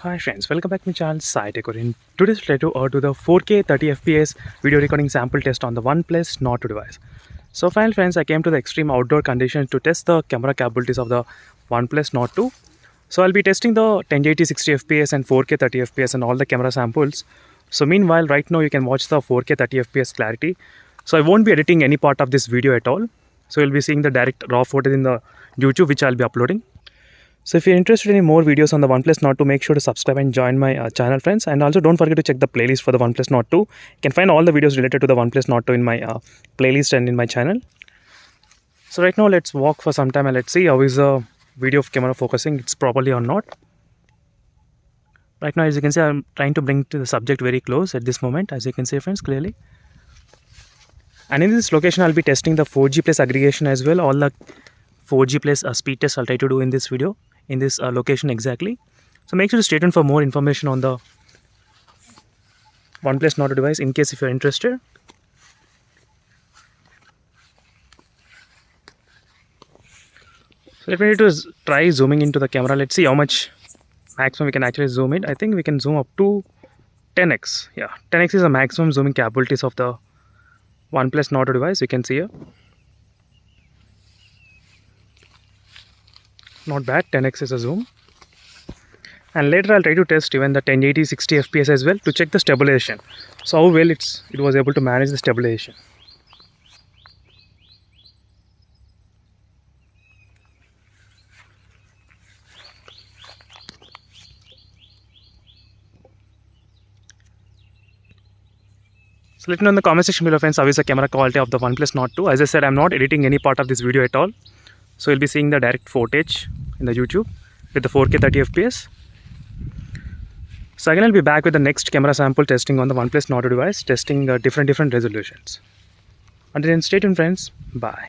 Hi friends, welcome back to my channel SciTech. In today's video, do the 4K 30 FPS video recording sample test on the Oneplus Nord device. So finally friends, I came to the extreme outdoor conditions to test the camera capabilities of the Oneplus Nord 2. So I'll be testing the 1080 60 FPS and 4K 30 FPS and all the camera samples. So meanwhile, right now you can watch the 4K 30 FPS clarity. So I won't be editing any part of this video at all. So you'll be seeing the direct raw footage in the YouTube which I'll be uploading. So if you're interested in more videos on the Oneplus Nord 2, make sure to subscribe and join my channel friends, and also don't forget to check the playlist for the Oneplus Nord 2. You can find all the videos related to the Oneplus Nord 2 in my playlist and in my channel. So right now let's walk for some time and let's see how is the video of camera focusing, it's properly or not. Right now as you can see, I'm trying to bring to the subject very close at this moment, as you can see friends clearly. And in this location I'll be testing the 4G plus aggregation as well. All the 4G plus speed test I'll try to do in this video in this location exactly. So make sure to stay tuned for more information on the Oneplus Nord device in case if you're interested. So let me try zooming into the camera. Let's see how much maximum we can actually zoom in. I think we can zoom up to 10x. Yeah, 10x is the maximum zooming capabilities of the Oneplus Nord device. You can see here. Not bad, 10x is a zoom. And later I'll try to test even the 1080 60 FPS as well to check the stabilization. So how well it was able to manage the stabilization. So let me know in the comment section below friends, how is the camera quality of the Oneplus Nord 2. As I said, I'm not editing any part of this video at all. So you'll be seeing the direct footage in the YouTube with the 4K 30 FPS. So again I'll be back with the next camera sample testing on the Oneplus Nord device, testing different resolutions. Until then, stay tuned friends. Bye.